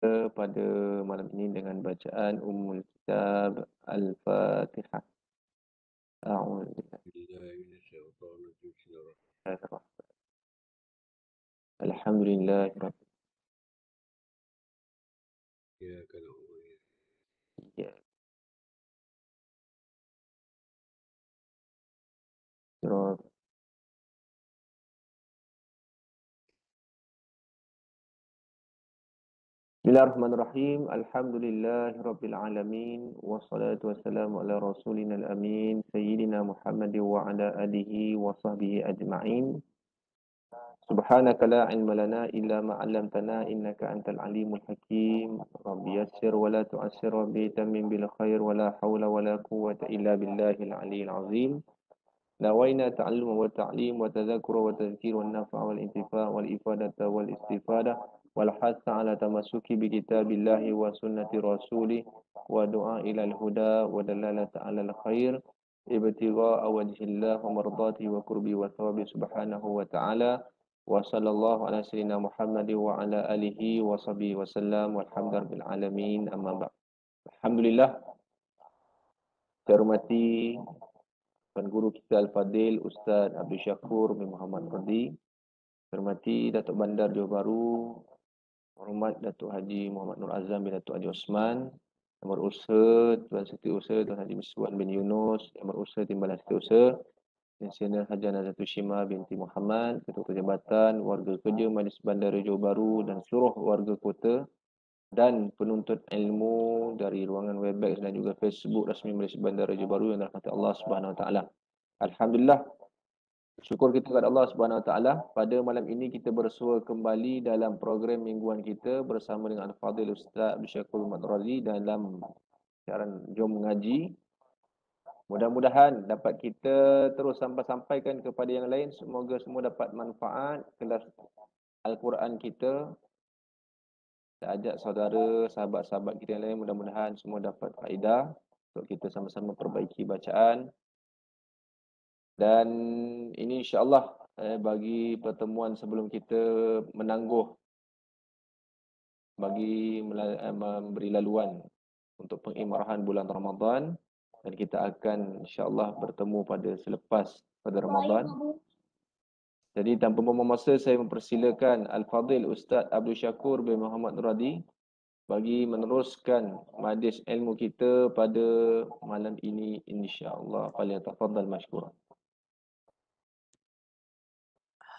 pada malam ini dengan bacaan Ummul Kitab Al-Fatihah. Alhamdulillah Bismillahirrahmanirrahim. Alhamdulillahirabbil alamin wassalatu wassalamu ala rasulinal amin sayyidina Muhammad wa ala alihi wa sahbihi ajma'in. Subhanaka la ilma lana illa ma 'allamtana innaka antal alimul hakim. Rabbi yassir wa la tu'assir rabbi tamim bil khair wa la haula wa la quwwata illa billahil aliyyil azim. نوينا تعلم وتعليم وتذكر وتذكير والنفع والانتفاع والإفادة والاستفادة والحث على تمسك بكتاب الله وسنة رسوله ودعاء إلى الهدى ودلالة على الخير ابتغاء وجه الله ومرضاته وقربه وثوابه سبحانه وتعالى وصلى الله على سيدنا محمد وعلى آله وصحبه وسلم والحمد لله رب العالمين أما بعد. Alhamdulillah, saya hormati Tuan Guru kita Al-Fadil Ustaz Abdul Syakur bin Muhammad Radi, hormati Datuk Bandar Johor Bahru, hormat Datuk Haji Muhammad Nur Azam bin Datuk Haji Osman, Yang Berusaha Tuan Setiausaha Tuan Haji Miswan bin Yunus, Yang Berusaha Timbalan Setiausaha, Pensioner Haji Nazatul Shima binti Muhammad, Ketua Jabatan, warga kerja Majlis Bandar Johor Bahru dan seluruh warga kota dan penuntut ilmu dari ruangan Webex dan juga Facebook rasmi Majlis Bandar Johor Bahru yang dirahmati Allah Subhanahu Wa Taala. Alhamdulillah, syukur kita kepada Allah Subhanahu Wa Taala. Pada malam ini kita bersua kembali dalam program mingguan kita bersama dengan Al-Fadhil Ustaz Abdul Syakur Muhammad Razi dalam siaran Jom Mengaji. Mudah-mudahan dapat kita terus sampaikan kepada yang lain. Semoga semua dapat manfaat kelas Al-Quran kita. Saya ajak saudara, sahabat-sahabat kita yang lain, mudah-mudahan semua dapat faedah untuk kita sama-sama perbaiki bacaan. Dan ini insya-Allah bagi pertemuan sebelum kita menangguh bagi memberi laluan untuk pengimarahan bulan Ramadan, dan kita akan insya-Allah bertemu pada selepas pada Ramadan. Jadi tanpa membuang masa, saya mempersilakan Al-Fadhil Ustaz Abdul Syakur bin Muhammad Radi bagi meneruskan majlis ilmu kita pada malam ini insya-Allah. Falyatafaddal mashkura.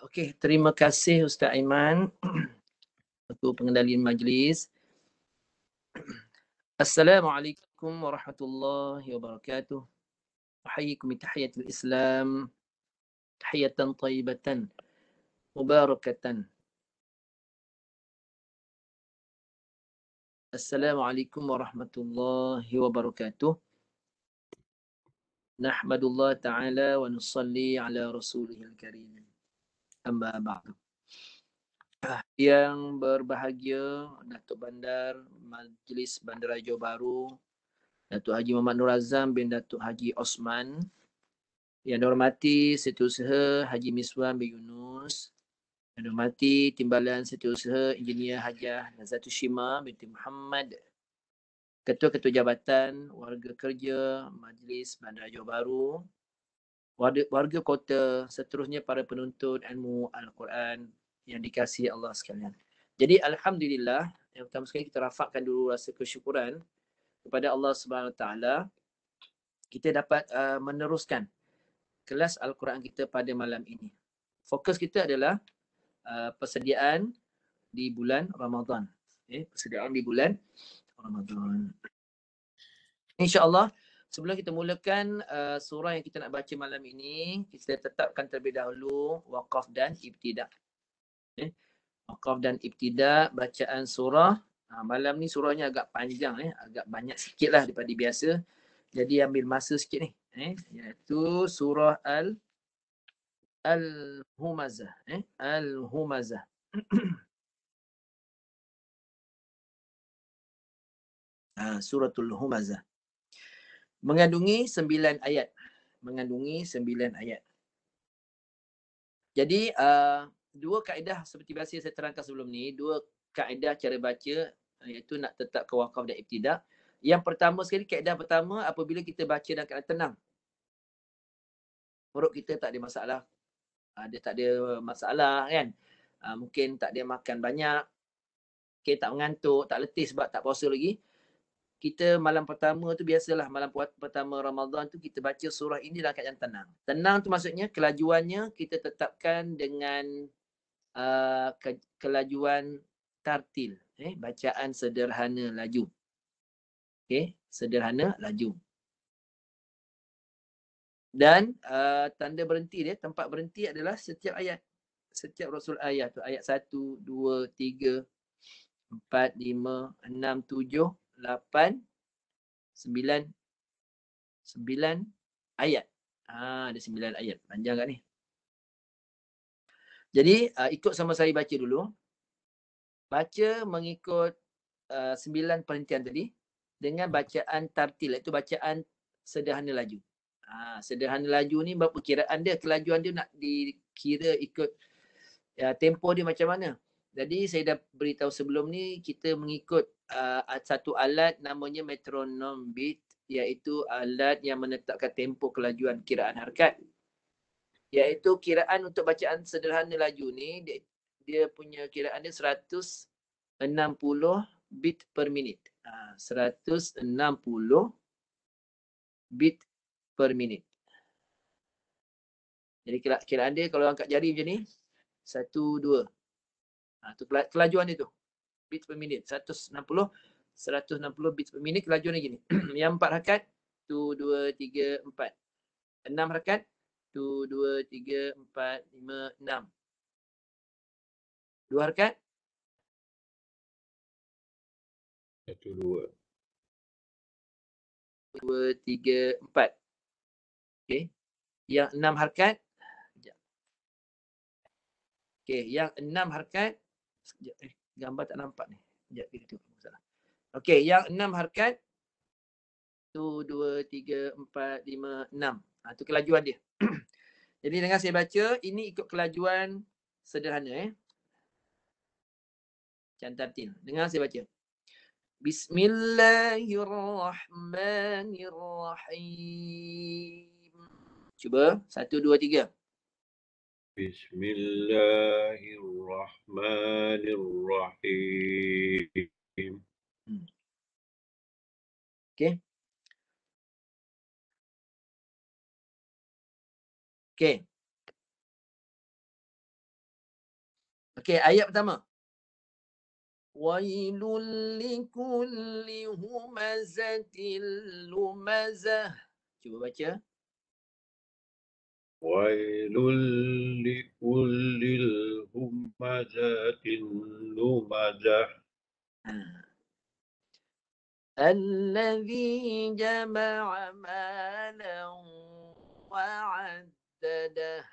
Okey, terima kasih Ustaz Aiman untuk pengendalian majlis. Assalamualaikum warahmatullahi wabarakatuh. Ahyikum bittahiyatil Islam, tahiyatan thayyibatan mubarakatan. Assalamualaikum warahmatullahi wabarakatuh. Nahmadullah ta'ala wa nusalli ala rasulihil karim. Amma ba'du. Yang berbahagia Datuk Bandar Majlis Bandaraya Johor Bahru, Datuk Haji Muhammad Nur Azam bin Datuk Haji Osman, yang dihormati Setiausaha Haji Miswan bin Yunus, yang dihormati Timbalan Setiausaha Engineer Hajah Nazatul Shima binti Muhammad, Ketua-Ketua Jabatan, warga kerja Majlis Bandaraya Johor Bahru, warga kota, seterusnya para penuntut ilmu Al-Quran yang dikasihi Allah sekalian. Jadi alhamdulillah, yang pertama sekali kita rafakkan dulu rasa kesyukuran kepada Allah Subhanahu Wa Taala. Kita dapat meneruskan kelas Al-Quran kita pada malam ini. Fokus kita adalah persediaan di bulan Ramadan. Persediaan di bulan Ramadan. InsyaAllah, sebelum kita mulakan surah yang kita nak baca malam ini, kita tetapkan terlebih dahulu waqaf dan ibtidak. Waqaf dan ibtidak bacaan surah. Malam ni surahnya agak panjang, agak banyak sikit lah daripada biasa. Jadi ambil masa sikit ni. Iaitu surah Al-Humazah. Al-Humazah. Suratul Humazah. Mengandungi 9 ayat. Mengandungi 9 ayat. Jadi dua kaedah seperti biasa saya terangkan sebelum ni, dua kaedah cara baca iaitu nak tetapkan wakaf dan ibtidak. Yang pertama sekali, kaedah pertama, apabila kita baca dalam keadaan tenang, perut kita tak ada masalah, dia tak ada masalah kan, mungkin tak ada makan banyak, okay, tak mengantuk, tak letih sebab tak puasa lagi. Kita malam pertama tu biasalah, malam pertama Ramadan tu kita baca surah ini dalam keadaan tenang. Tenang tu maksudnya kelajuannya kita tetapkan dengan kelajuan tartil, bacaan sederhana laju. Okay, sederhana laju. Dan tanda berhenti dia, tempat berhenti adalah setiap ayat. Setiap rasul ayat tu, ayat 1, 2, 3, 4, 5, 6, 7, 8, 9 ayat. Ada 9 ayat. Panjang kat ni. Jadi ikut sama saya baca dulu. Baca mengikut 9 perhentian tadi dengan bacaan tartil, iaitu bacaan sederhana laju. Sederhana laju ni perkiraan dia, kelajuan dia nak dikira ikut tempo dia macam mana. Jadi saya dah beritahu sebelum ni, kita mengikut satu alat namanya metronom beat, iaitu alat yang menetapkan tempo kelajuan kiraan harakat. Iaitu kiraan untuk bacaan sederhana laju ni, dia punya kiraan dia 160 bit per minit. 160 bit per minit. Jadi kiraan dia kalau angkat jari macam ni, 1, 2. Tu kelajuan dia tu. Bit per minit. 160 bit per minit, kelajuan dia gini. Yang 4 harakat, 1, 2, 3, 4. 6 harakat, 1, 2, 3, 4, 5, 6. 2 harakat, 1, 2. 2, 3, 4. Okay. Yang 6 harakat. Okay. Yang 6 harakat. Sekejap. Gambar tak nampak ni. Sekejap. Kita tengok masalah. Okay. Yang 6 harakat. 1, 2, 3, 4, 5, 6. Itu kelajuan dia. Jadi dengan saya baca, ini ikut kelajuan sederhana. Cantartil. Dengar saya baca. Bismillahirrahmanirrahim. Cuba. 1, 2, 3. Bismillahirrahmanirrahim. Okay. Okay. Okay, ayat pertama. Wailul likulli humazatil lumazah. Cuba baca. Wailul likullil humazatil lumazah. Alladhi jama'a malan wa'addadah.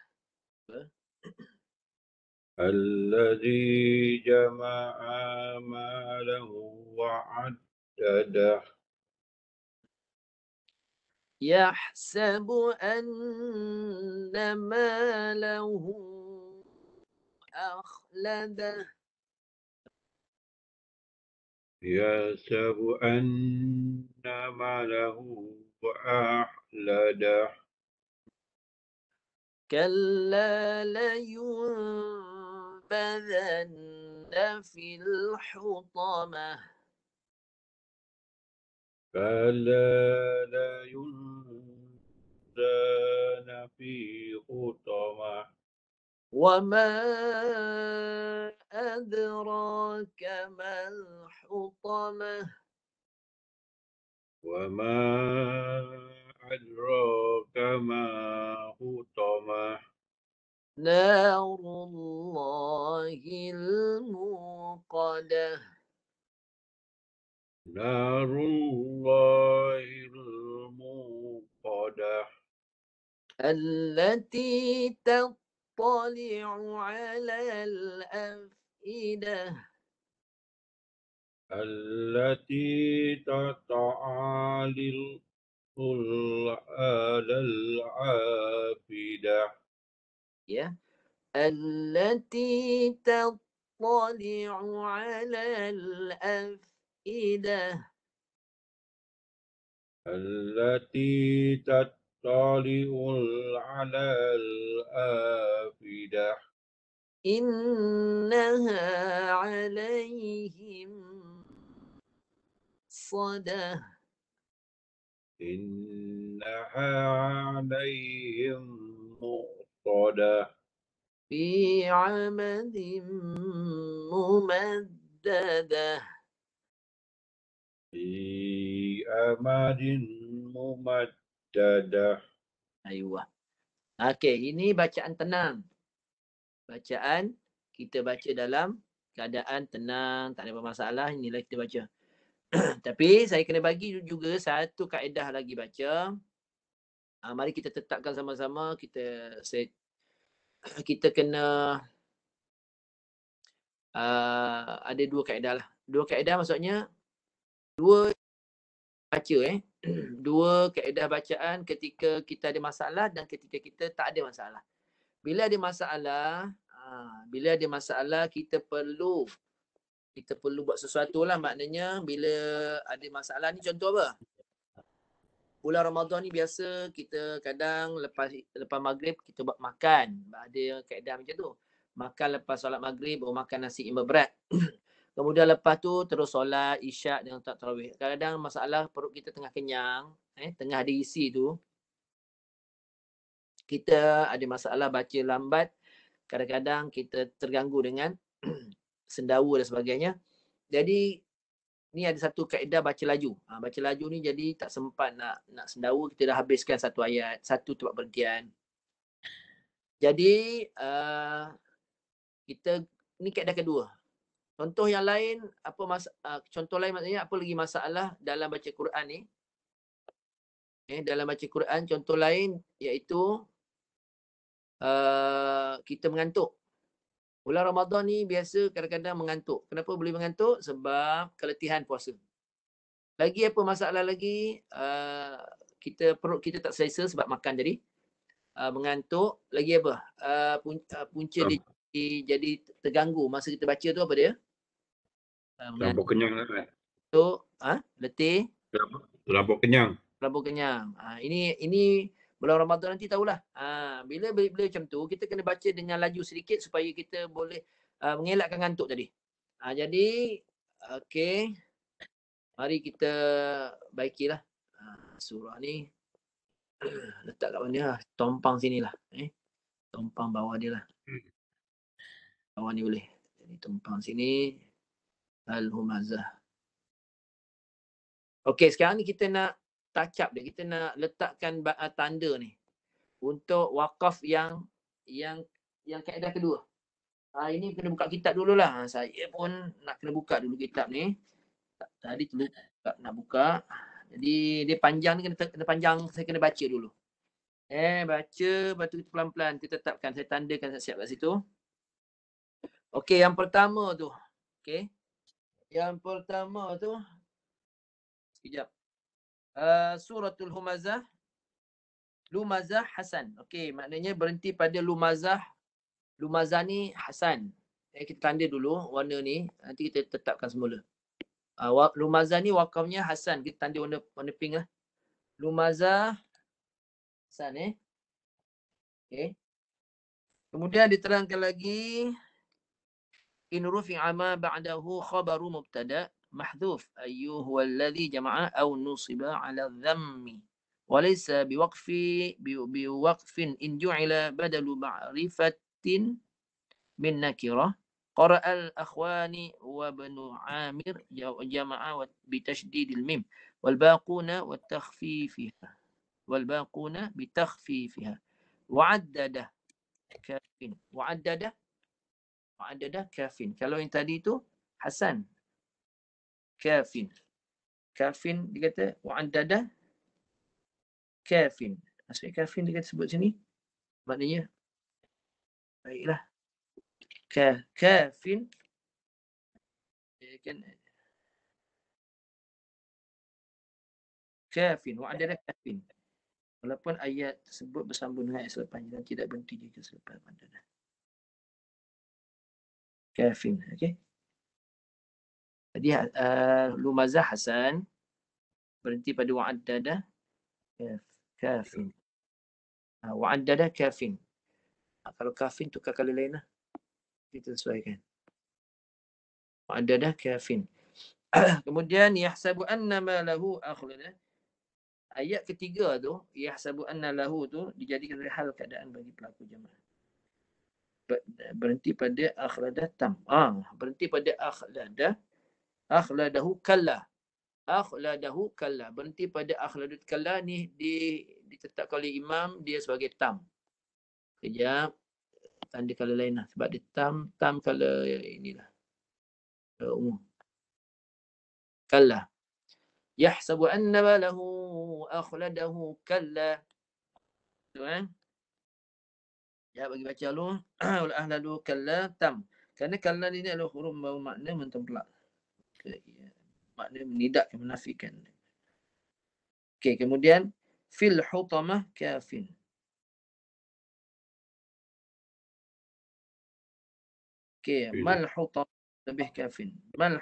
Alladhi jama'a malahu wa'addadah. Yahsabu anna malahu akhladah. Yahsabu anna malahu wa'ahladah. كلا لينبذن في الحطمة. كلا لينبذن في حطمة. وما أدراك ما الحطمة. وما أدراك ما حطمة. نار الله الموقدة. نار الله الموقدة. التي تطلع على الأفئدة. التي تطلع على العافدة. Ya. التي تطلع على الأفئدة. التي تطلع على الأفئدة إنها عليهم صدى إنها عليهم مؤصدة في عمد ممددة. في أمد ممددة. Ayuh. Okey, ini bacaan tenang. Bacaan kita baca dalam keadaan tenang, tak ada masalah. Inilah kita baca. Tapi saya kena bagi juga satu kaedah lagi baca. Mari kita tetapkan sama-sama. Kita kena ada dua kaedah lah. Dua kaedah maksudnya dua baca dua kaedah bacaan ketika kita ada masalah dan ketika kita tak ada masalah. Bila ada masalah kita perlu buat sesuatu lah. Maknanya bila ada masalah ni, contoh apa? Bulan Ramadan ni biasa kita kadang lepas maghrib kita buat makan. Ada kaedah macam tu. Makan lepas solat maghrib, makan nasi imam berat. Kemudian lepas tu terus solat isyak dengan tarawih. Kadang-kadang masalah perut kita tengah kenyang, tengah diisi tu, kita ada masalah baca lambat. Kadang-kadang kita terganggu dengan sendawa dan sebagainya. Jadi ni ada satu kaedah baca laju. Baca laju ni jadi tak sempat nak sendawa, kita dah habiskan satu ayat, satu tempat berhentian. Jadi kita ni kaedah kedua. Contoh yang lain, contoh lain maksudnya apa lagi masalah dalam baca Quran ni? Dalam baca Quran contoh lain iaitu kita mengantuk. Bulan Ramadan ni biasa kadang-kadang mengantuk. Kenapa boleh mengantuk? Sebab keletihan puasa. Lagi apa masalah lagi? Perut kita tak selesa sebab makan tadi. Mengantuk. Lagi apa? Punca dia jadi terganggu masa kita baca tu, apa dia? Terlampau kenyang kan? Letih. Terlampau kenyang. Terlampau kenyang. Ini bulan Ramadan nanti tahulah. Bila macam tu, kita kena baca dengan laju sedikit supaya kita boleh mengelakkan ngantuk tadi. Jadi, okey. Mari kita baikilah surah ni. Letak kat mana? Tompang sini lah. Tompang bawah dia lah. Bawah ni boleh. Jadi tompang sini. Al-Humazah. Okey, sekarang ni kita nak touch up dia. Kita nak letakkan tanda ni untuk wakaf yang kaedah kedua. Ini kena buka kitab dululah. Saya pun nak kena buka dulu kitab ni. Tadi terlupa nak buka. Jadi dia panjang ni kena panjang, saya kena baca dulu. Baca, lepas tu pelan-pelan kita tetapkan. Saya tandakan siap kat situ. Okey, yang pertama tu. Okey. Yang pertama tu. Sekejap. Suratul Humazah. Lumazah Hasan. Okey, maknanya berhenti pada Lumazah. Lumazah ni Hasan. Kita tanda dulu warna ni. Nanti kita tetapkan semula. Lumazah ni wakafnya Hasan. Kita tanda warna pink lah. Lumazah Hasan Okay. Kemudian diterangkan lagi. In rufi'a ma ba'dahu khabaru mubtada mahdhuf ayyuhu huwallazi jama'a aw nusiba 'ala dhammi wa laysa biwaqfin in ju'ila badalu ma'rifatin min nakirah qara'a al-akhwani wa ibnu amir jama'a bitashdidil mim wal baquna wa takhfifiha wa'addada kafin wa'addada kafin. Kalau yang tadi tu Hasan. Kafin dia kata wa'addada kafin. Maksudnya kafin dia kata sebut sini. Maknanya baiklah. Kafin kan kafin wa'addada kafin. Walaupun ayat tersebut bersambung dengan ayat selepas dan tidak berhenti jika selepas wa'addada. Kafin, okey. Jadi lumazah hasan berhenti pada wa'addada kafin. Wa'addada kafin. Kalau kafin tukar kali lain lah. Kita sesuaikan. Wa'addada kafin. Kemudian yahsabu anna ma lahu akhlada. Ayat ketiga tu, yahsabu anna lahu tu dijadikan hal keadaan bagi pelaku jemaah. Berhenti pada akhlada tam. Berhenti pada akhladahu kalla. Akhladahu kalla. Berhenti pada akhladat kalla ni ditetapkan oleh imam dia sebagai tam. Kejap tanda kala lain lah. Sebab dia tam kala inilah. Umum. Kalla. Yahsabu anna ma lahu akhladahu kalla. Tu Ya bagi baca dulu. Wal ahladu kalla tam. Kerana kalla ini adalah huruf bermakna mentemplak. Makna menidakkan, menafikan. Okey, kemudian fil hutamah kafin. Okey, mal hutamah lebih kafin. Mal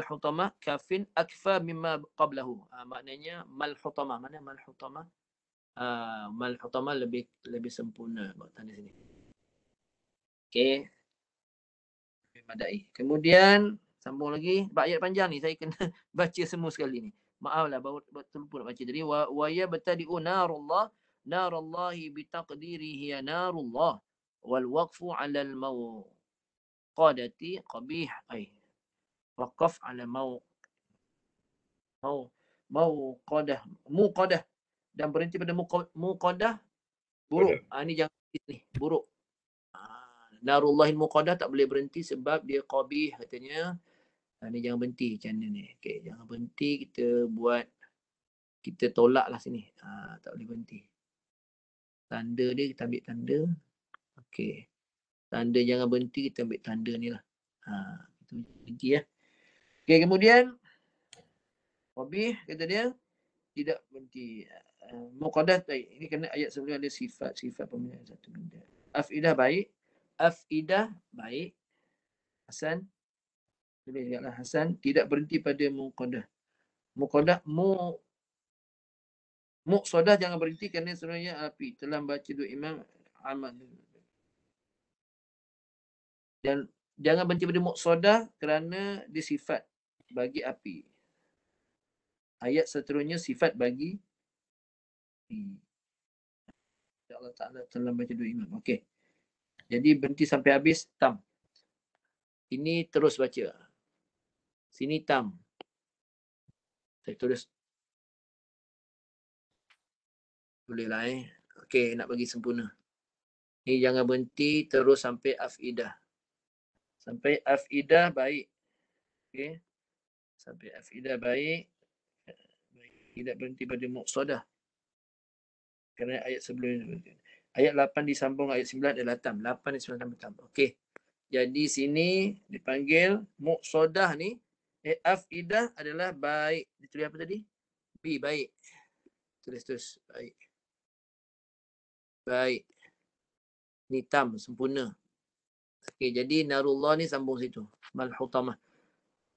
hutamah kafin akfa mimma qablahu. Maknanya mal hutamah. Mana mal hutamah? Mal hutamah lebih sempurna tanda sini. Okey. Madai. Kemudian sambung lagi. Ayat panjang ni saya kena baca semua sekali ni. Maaflah baru terlupa nak baca tadi. Wa ya batadi'u narullahi bitaqdirihi ya narullah wal waqfu 'ala al mawqadati qabih. Waqaf 'ala muqadah dan berhenti pada muqadah buruk. Ni jangan ni buruk. Narullahil muqadah tak boleh berhenti sebab dia qabih katanya. Ni jangan berhenti macam ni. Okey, jangan berhenti, kita tolak lah sini. Tak boleh berhenti. Tanda dia kita ambil tanda. Okey. Tanda jangan berhenti, kita ambil tanda ni lah. Kita berhenti ya. Okey, kemudian qabih kata dia tidak berhenti. Muqadah baik. Ini kena ayat sebelum ada sifat pemilihan satu benda. Afidah baik. Hasan. Tulis ingatlah Hasan tidak berhenti pada muqadah. Muqsadah jangan berhenti kerana sebenarnya api. Telah baca dua imam amal. Dan jangan berhenti pada muqsadah kerana dia sifat bagi api. Ayat seterusnya sifat bagi Allah Ta'ala telah baca dua imam. Okey. Jadi berhenti sampai habis tam. Ini terus baca. Sini tam. Saya tulis. Bolehlah Okey, nak bagi sempurna. Ni jangan berhenti terus sampai afidah. Sampai afidah baik. Okey. Sampai afidah baik. Tidak berhenti pada muqsadah. Kerana ayat sebelum ayat 8 disambung ayat 9 adalah tam. 8 dan 9 tambah tam. Okey. Jadi sini dipanggil muqsadah ni afidah adalah baik. Ditulis apa tadi? B baik. Tulis baik. Baik. Ni tam sempurna. Okey, jadi narullah ni sambung situ. Mal hutamah.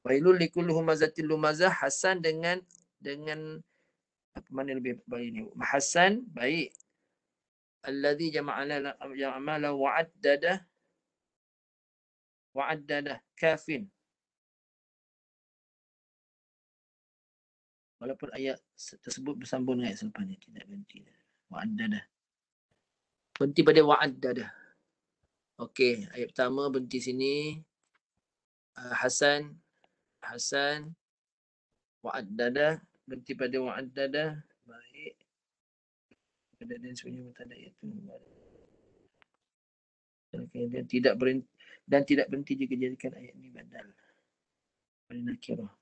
Wailul likulli humazatil lumazah hasan dengan apa mana lebih baik ni? Hasan baik. Alladhi jama'ala wa'addada kafin. Walaupun ayat tersebut bersambung dengan ayat selepas ni. Tidak berhenti. Wa'addada. Berhenti pada wa'addada. Okey, ayat pertama berhenti sini. Hasan wa'addada. Berhenti pada wa'addada. Baik. Dan sebenarnya mutada itu. Dan tidak berhenti juga jadikan ayat ini badal. Pada nakirah.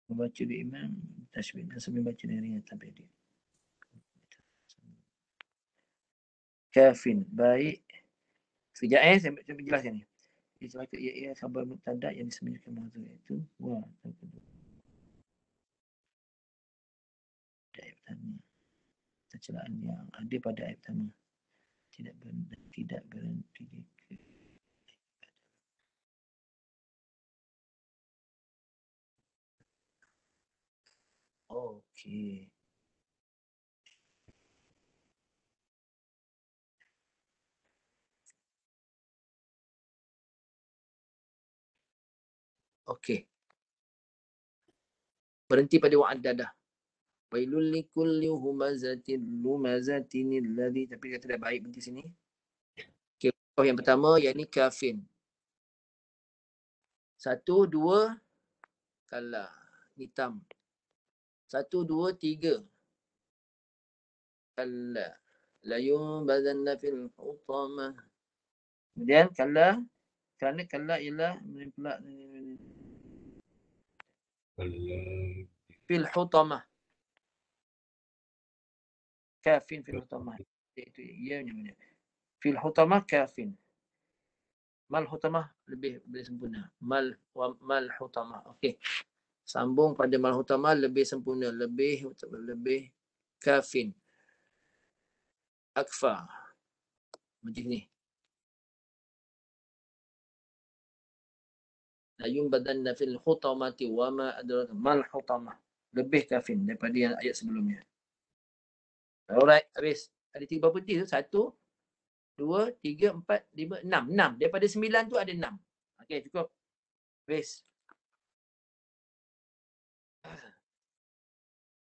Membaca di imam tasbih dan sebelum baca dari tabi dia. Kafin baik. Sekejap saya jelaskan ni. Dia sebab ia khabar mubtada yang disebutkan mahzuf itu ayat pertama. Kecelakaan yang ada pada ayat pertama tidak berhenti Okey. Okey. Berhenti pada wa'addadah. Wailul likulli humazatin lumazatin alladhi, tapi kata dah baik berhenti sini. Okey, yang pertama yakni kafin. 1, 2 kalah hitam. 1, 2, 3 kalah la yubadanna fil hutamah. Kemudian kalah kerana kalah ialah pula fil hutamah. Kafin fil hutamah. Itu ia punya. Fil hutamah kafin. Mal hutamah lebih sempurna. Mal hutamah. Okey. Sambung pada mal hutamah lebih sempurna, lebih kafin. Akfa. Macam ni. La yumbadanna fil hutamati wa ma adraka mal hutamah. Lebih kafin daripada yang ayat sebelumnya. Alright, habis. Ada 3 berapa tu? 1, 2, 3, 4, 5, 6. 6. Daripada 9 tu ada 6. Okey, cukup. Habis.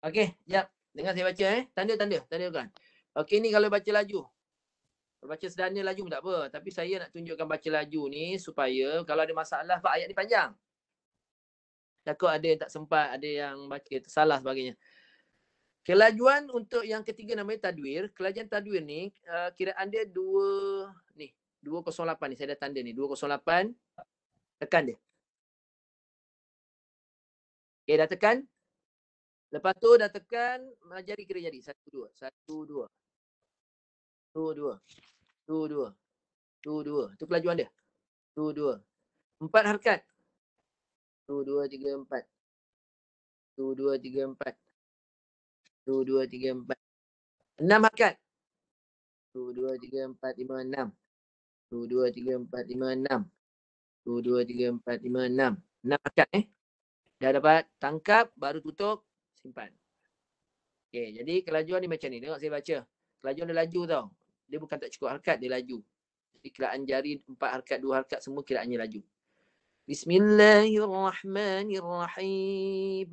Okey, jap. Dengar saya baca Tanda kan. Okey, ni kalau baca laju. Kalau baca sederhana laju pun tak apa. Tapi saya nak tunjukkan baca laju ni supaya kalau ada masalah sebab ayat ni panjang. Takut ada yang tak sempat, ada yang baca salah sebagainya. Kelajuan untuk yang ketiga namanya tadwir. Kelajuan tadwir ni kiraan dia 208 ni. Saya dah tanda ni. 208. Tekan dia. Okey, dah tekan. Lepas tu dah tekan, jari kira jadi. 1, 2. 1, 2. 2, 2. 2, 2. 2, 2. Itu kelajuan dia. 2, 2. 4 harakat. 2, 2, 3, 4. 2, 2, 3, 4. 2, 2, 3, 4. 6 harakat. 2, 2, 3, 4, 5, 6. 2, 2, 3, 4, 5, 6. 2, 2, 3, 4, 5, 6. 6 harakat Dah dapat tangkap, baru tutup, simpan. Okey, jadi kelajuan ni macam ni. Tengok saya baca. Kelajuan dia laju tau. Dia bukan tak cukup harakat, dia laju. Jadi kiraan jari 4 harakat, 2 harakat semua kiraannya laju. Bismillahirrahmanirrahim.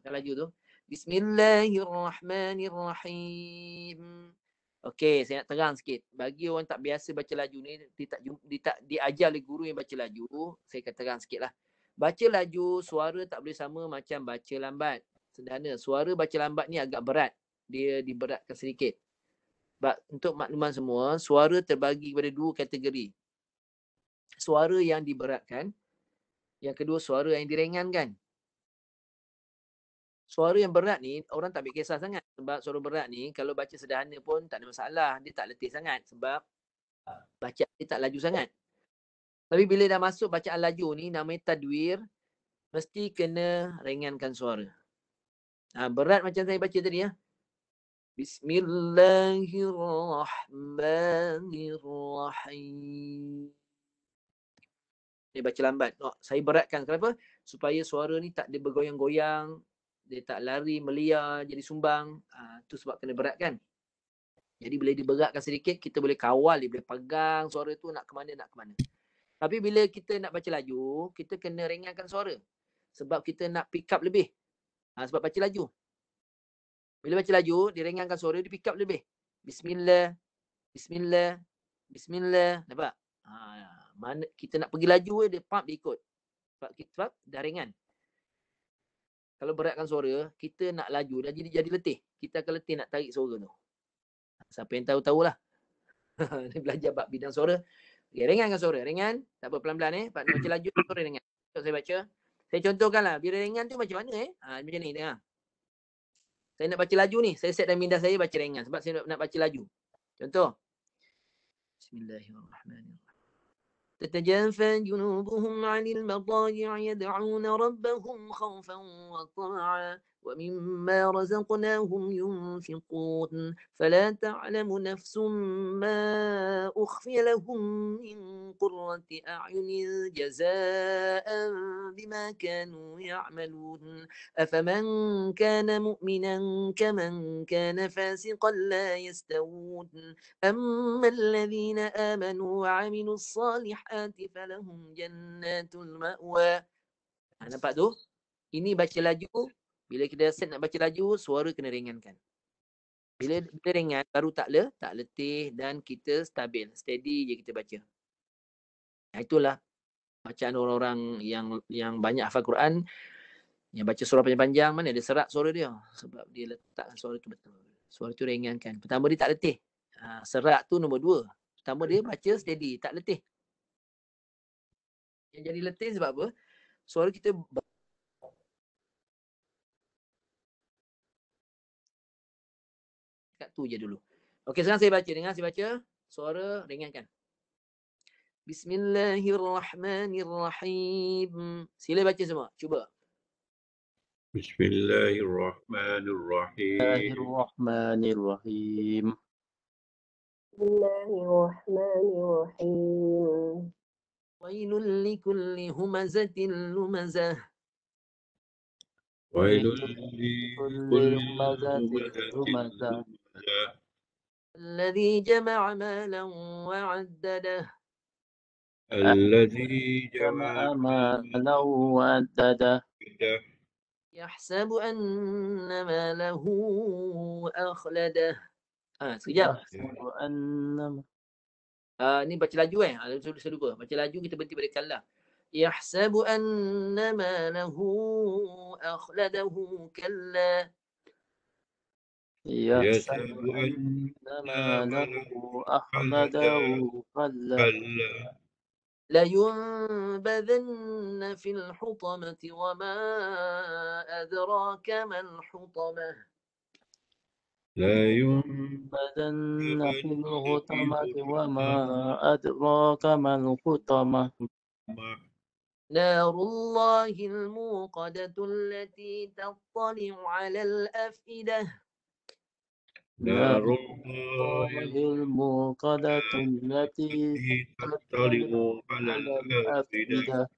Kan laju tu. Bismillahirrahmanirrahim. Okey, saya nak terang sikit. Bagi orang tak biasa baca laju ni, dia tak diajar oleh guru yang baca laju, saya akan terang sikit lah. Baca laju, suara tak boleh sama macam baca lambat. Sederhana, suara baca lambat ni agak berat. Dia diberatkan sedikit. Untuk makluman semua, suara terbagi kepada 2 kategori. Suara yang diberatkan. Yang kedua, suara yang diringankan. Suara yang berat ni, orang tak ambil kisah sangat. Sebab suara berat ni, kalau baca sederhana pun tak ada masalah. Dia tak letih sangat. Sebab bacaan dia tak laju sangat. Tapi bila dah masuk bacaan laju ni, namanya tadwir, mesti kena ringankan suara. Berat macam saya baca tadi ya. Bismillahirrahmanirrahim. Dia baca lambat. Saya beratkan. Kenapa? Supaya suara ni tak dia bergoyang-goyang. Dia tak lari, melia, jadi sumbang. Tu sebab kena beratkan. Jadi bila diberatkan sedikit, kita boleh kawal, dia boleh pegang suara tu nak ke mana. Tapi bila kita nak baca laju, kita kena ringankan suara. Sebab kita nak pick up lebih. Sebab baca laju. Bila baca laju, dia ringankan suara, dia pick up lebih. Bismillah, Bismillah, Bismillah. Nampak? Mana kita nak pergi laju, dia pump, dia ikut. Sebab dah ringan. Kalau beratkan suara, kita nak laju, dah jadi letih. Kita akan letih nak tarik suara tu. Siapa yang tahu-tahulah. Dia belajar bab bidang suara. Okay, ringankan suara. Ringan. Tak apa, pelan-pelan Pak baca laju, suara ringan. Saya baca. Saya contohkanlah. Bila ringan tu macam mana macam ni, tengok. Saya nak baca laju ni. Saya set dalam minda saya baca ringan. Sebab saya nak baca laju. Contoh. Bismillahirrahmanirrahim. تتجافى جنوبهم عن المضاجع يدعون ربهم خوفا وطمعا ومما رزقناهم ينفقون فلا تعلم نفس ما أخفي لهم من قرة أعين جزاء بما بما كانوا يعملون أفمن كان مؤمنا كمن كان فاسقا لا يستوون أما الذين آمنوا وعملوا الصالحات فلهم جنات المأوى. Nampak tu? Ini baca laju. Bila kita set nak baca laju, suara kena ringankan. Bila ringan, baru tak letih dan kita stabil. Steady je kita baca. Itulah bacaan orang-orang yang banyak hafal Quran, yang baca surah panjang-panjang, mana dia serak suara dia. Sebab dia letakkan suara tu betul. Suara tu ringankan. Pertama dia tak letih. Serak tu nombor 2. Pertama dia baca steady, tak letih. Yang jadi letih sebab apa? Suara kita kat tu je dulu. Okey, sekarang saya baca. Dengar saya baca. Suara ringankan. Bismillahirrahmanirrahim. Sila baca semua. Cuba. Bismillahirrahmanirrahim. Bismillahirrahmanirrahim. Bismillahirrahmanirrahim. Wailul likulli humazatin lumazah. Wailul likulli humazatin lumazah. Alladhi jama'a malan wa'addadah. Alladhi jama'a jama'a malan wa'addadah. Yahsabu anna malahu akhladah. Sekejap. Yahsabu anna. Ni baca laju saya lupa. Baca laju kita berhenti pada kalla. Yahsabu anna malahu akhladahu kalla. Yahsabu anna malahu akhladahu kalla. لينبذن في الحطمة وما أدراك ما الحطمة. لينبذن في الحطمة وما أدراك ما الحطمة. نار الله الموقدة التي تطلع على الأفئدة. نار الله الموقدة التي تطلع على الأفئدة.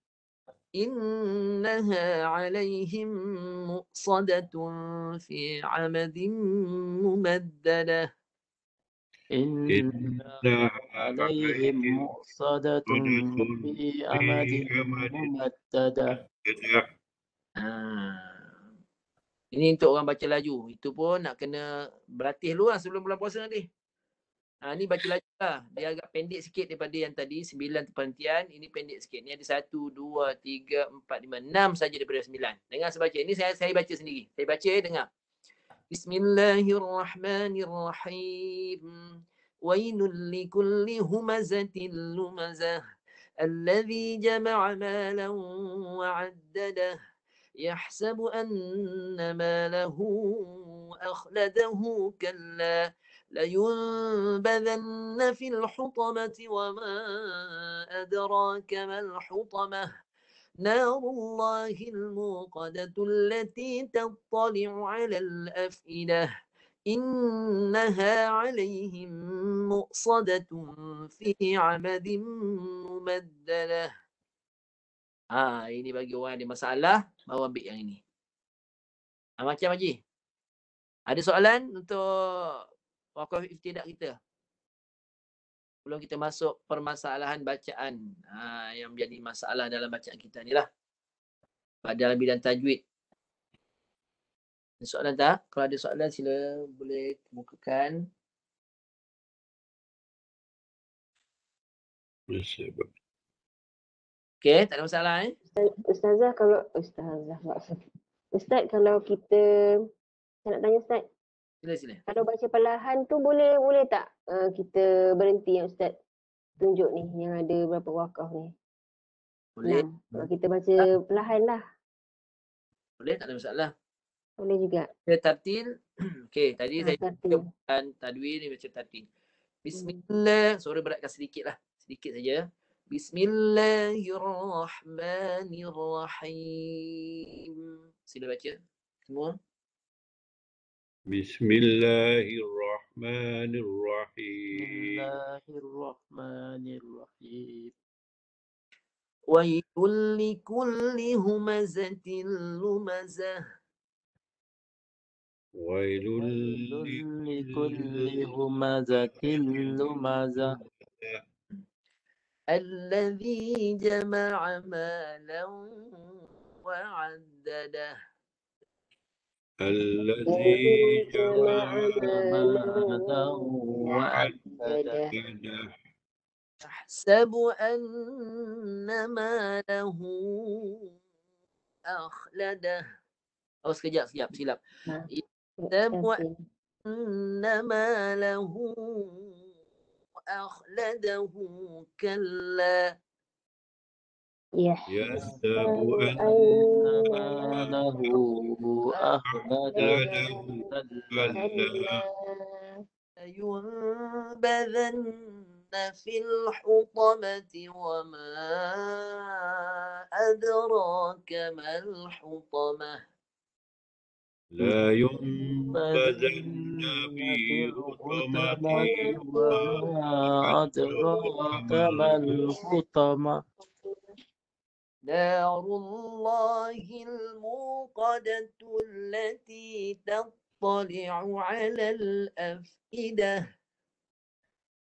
إنها عليهم مؤصدة في عمد ممددة. إنها عليهم مؤصدة في عمد ممددة. Ini untuk orang baca laju. Itu pun nak kena berlatih dulu lah sebelum bulan puasa nanti. Ni baca laju lah. Dia agak pendek sikit daripada yang tadi. 9 terperhentian. Ini pendek sikit. Ni ada 1, 2, 3, 4, 5, 6 saja daripada 9. Dengar saya baca. Ini saya baca sendiri. Saya baca dengar. Bismillahirrahmanirrahim. Wailul likulli humazatin lumazah. Alladhi jama'a malan wa'addadah. يحسب أن ماله أخلده كلا لينبذن في الحطمة وما أدراك ما الحطمة نار الله الموقدة التي تطلع على الأفئدة إنها عليهم مؤصدة في عمد ممددة. Ini bagi orang ada masalah, baru ambil yang ini. Macam Haji. Ada soalan untuk wakaf iftidak kita? Sebelum kita masuk permasalahan bacaan yang menjadi masalah dalam bacaan kita ni lah. Dalam bidang tajwid. Ada soalan tak? Kalau ada soalan sila boleh kemukakan. Okey, tak ada masalah Ustaz, kalau kita, saya nak tanya Ustaz. Sila. Kalau baca perlahan tu boleh tak kita berhenti yang Ustaz tunjuk ni yang ada berapa wakaf ni? Boleh. Kalau kita baca perlahan lah. Boleh, tak ada masalah. Boleh juga. Kita tartil. Okey, tadi saya tartil. tadwir ni baca tartil. Bismillah. Suara beratkan sedikit lah. Sedikit saja. Bismillahirrahmanirrahim. Sila baca semua. Bismillahirrahmanirrahim. Bismillahirrahmanirrahim. ويل لكل همزة لمزة ويل لكل همزة لمزة الذي جمع مالا وعدده الذي جمع مالا وعدده وعدده يحسب أن ماله أخلده. Oh, sekejap, silap. Ha. يحسب Tapi أن ماله أخلده كلا يحسب يحسب أن أن ماله أخلده أخلده كلا كلا ينبذن في الحطمة وما أدراك ما الحطمة لا ينبذن في في حطمة الحطمة وما وما أدراك أدراك ما ما الحطمة نار الله الموقدة التي تطلع على الأفئدة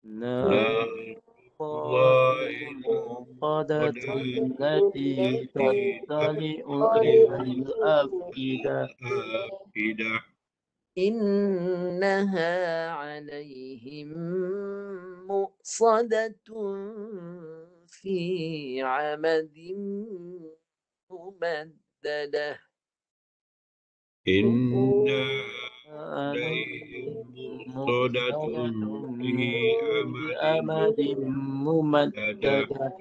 نار نار الله الله الموقدة التي التي تطلع تطلع على الأفئدة الأفئدة إنها عليهم مؤصدة في عمد ممددة إنا عليهم عليهم مؤصدة في أمد بأمد ممددة. ممددة.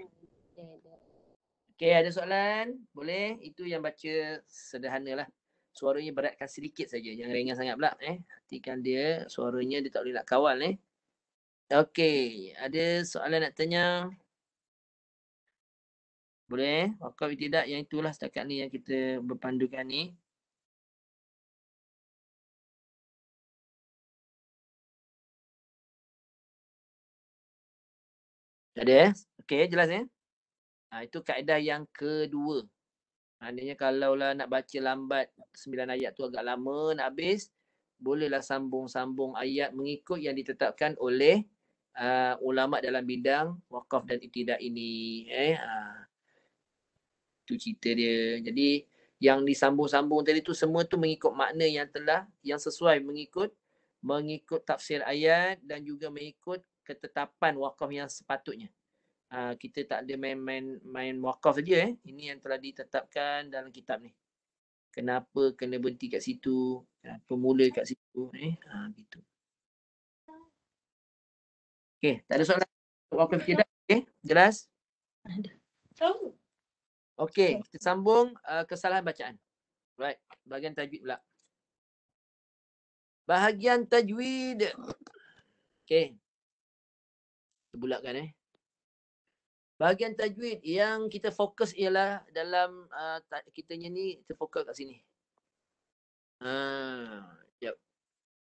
Okey, ada soalan? Boleh? Itu yang baca sederhana lah. Suaranya beratkan sedikit saja. Jangan ringan sangat pula. Hatikan dia. Suaranya dia tak boleh nak kawal. Okey, ada soalan nak tanya? Boleh? Wakaf tidak? Yang itulah setakat ni yang kita berpandukan ni. Ada? Okey, jelas itu kaedah yang kedua. Maknanya kalaulah nak baca lambat 9 ayat tu agak lama nak habis, bolehlah sambung-sambung ayat mengikut yang ditetapkan oleh ulama dalam bidang wakaf dan ibtidah ini. Itu cerita dia. Jadi yang disambung-sambung tadi tu semua tu mengikut makna yang sesuai mengikut tafsir ayat dan juga mengikut ketetapan wakaf yang sepatutnya. Kita tak ada main wakaf saja. Ini yang telah ditetapkan dalam kitab ni. Kenapa kena berhenti kat situ, kenapa mula kat situ, gitu. Okey, tak ada soalan wakaf tidak? Okey, jelas? Okey, kita sambung kesalahan bacaan. Right, bahagian tajwid pula. Bahagian tajwid. Okey. Kita bulatkan Bahagian tajwid yang kita fokus ialah dalam kitanya ni, kita fokus kat sini. Sekejap.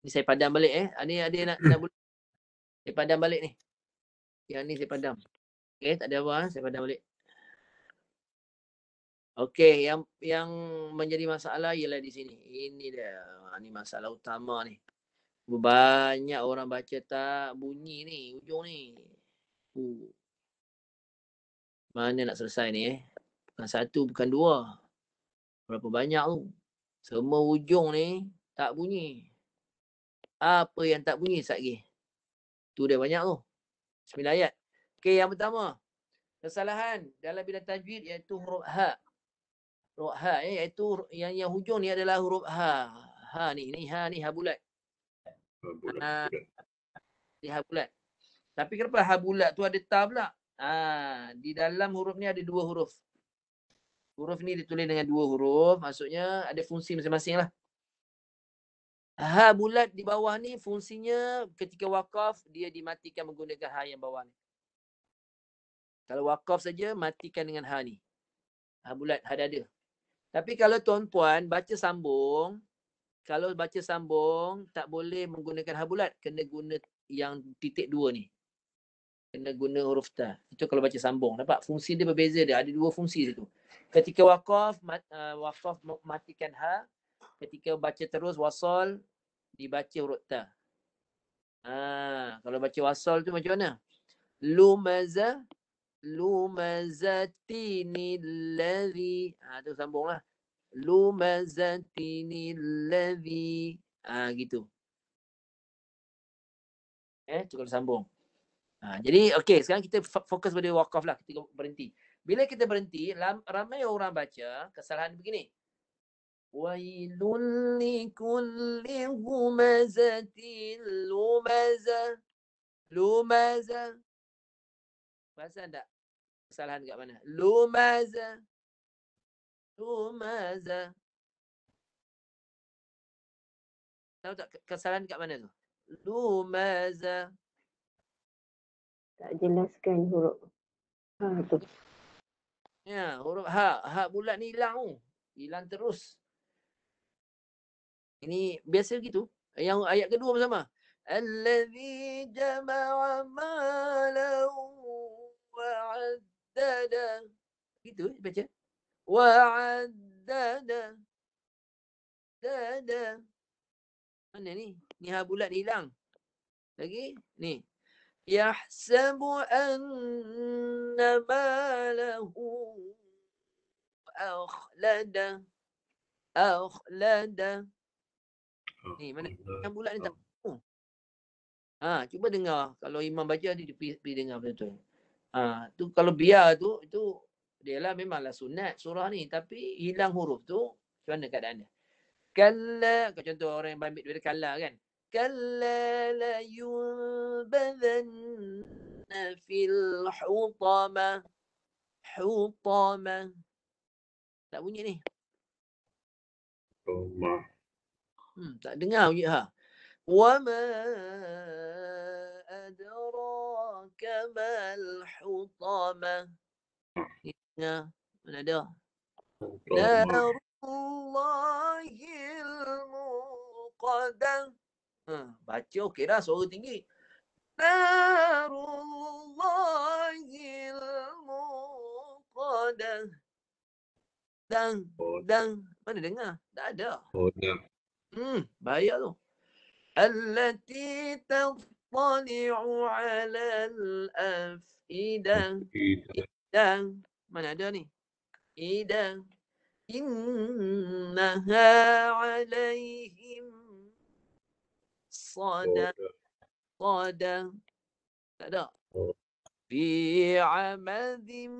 Ni saya padam balik Ni ada nak bulat. Saya padam balik ni. Yang ni saya padam. Okey, tak ada apa, saya padam balik. Okey, yang menjadi masalah ialah di sini. Ini dia. Ni masalah utama ni. Banyak orang baca tak bunyi ni, ujung ni. Mana nak selesai ni Bukan satu, bukan dua. Berapa banyak tu. Semua ujung ni tak bunyi. Apa yang tak bunyi sekejap lagi? Tu dia banyak tu. 9 ayat. Okey, yang pertama. Kesalahan dalam bidang tajwid iaitu huruf ha. Huruf ha iaitu yang hujung ni adalah huruf ha. Ha ni ha bulat. Ha bulat. Tapi kenapa ha bulat tu ada ta pula? Di dalam huruf ni ada 2 huruf. Huruf ni ditulis dengan 2 huruf. Maksudnya ada fungsi masing-masing lah. Ha bulat di bawah ni fungsinya ketika wakaf dia dimatikan menggunakan ha yang bawah ni. Kalau wakaf saja matikan dengan ha ni. Ha bulat, ha dada. Tapi kalau tuan-puan baca sambung, kalau baca sambung tak boleh menggunakan ha bulat, kena guna yang titik 2 ni. kena guna huruf ta. Itu kalau baca sambung. Nampak fungsi dia berbeza dia. Ada dua fungsi situ. Ketika waqaf, waqaf matikan ha. Ketika baca terus wasal, dibaca huruf ta. Kalau baca wasal tu macam mana? Lumaza, lumazatinil ladzi. Tu sambunglah. Lumazatinil ladzi. Gitu. Tu kalau sambung. Jadi okey, sekarang kita fokus pada waqaf lah, kita berhenti. Bila kita berhenti, ramai orang baca kesalahan begini. Wailul likulli humazatil lumaza. Lumaza. Perasan tak kesalahan kat mana? Lumaza. Lumaza. Tahu tak kesalahan kat mana tu? Lumaza. Tak jelaskan huruf tu. Ya, huruf ha. Ha bulat ni hilang tu. Hilang terus. Ini biasa gitu. Yang ayat kedua bersama. Allazi jama'a malahu wa'addada. Gitu baca. Wa'addada. Dada. Mana ni? Ni ha bulat ni hilang. Lagi ni. Yahsabu anna malahu akhlada. Akhlada. Ni mana? Yang bulat ni tak. Cuba dengar. Kalau imam baca dia pergi dengar betul-betul. Tu kalau biar tu itu dia lah memanglah sunat surah ni, tapi hilang huruf tu macam mana keadaan dia? Kalla, contoh orang yang ambil daripada kalla kan. Kalla la yunbadanna fil hutama. Hutama. Tak bunyi ni. Tak dengar bunyi ha. Wa ma adraka mal hutama. Ya, mana ada? Narullahil muqadah. Baca okey dah, suara tinggi. Narullahil muqadah. Dang. Mana dengar? Tak ada. Bahaya tu. Allati tattali'u 'alal afidah. Idang. Mana ada ni? Idang. Innaha 'alaihim sada. Tak ada. Fi 'amadin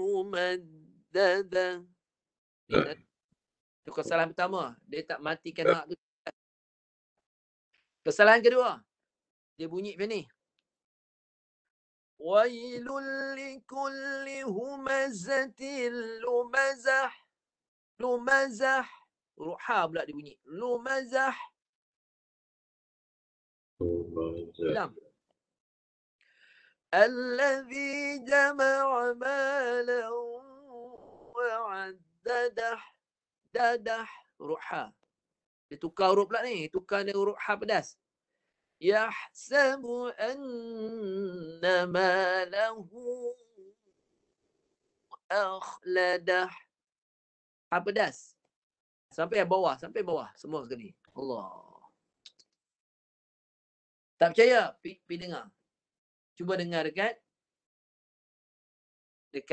mumaddada. Itu kesalahan pertama. Dia tak matikan hak tu. Kesalahan kedua. Dia bunyi macam ni. Wailul likulli humazatil lumazah. Lumazah. Huruf ha pula dia bunyi. Lumazah. Hilang. Allazi jama'a malahu wa'addadah. Dadah. Huruf ha. Dia tukar huruf pula ni. Tukar dengan huruf ha pedas. Yahsabu anna malahu akhladah. Ha pedas. Sampai bawah. Semua sekali. Allah. Tak percaya? Pergi dengar. Cuba dengar dekat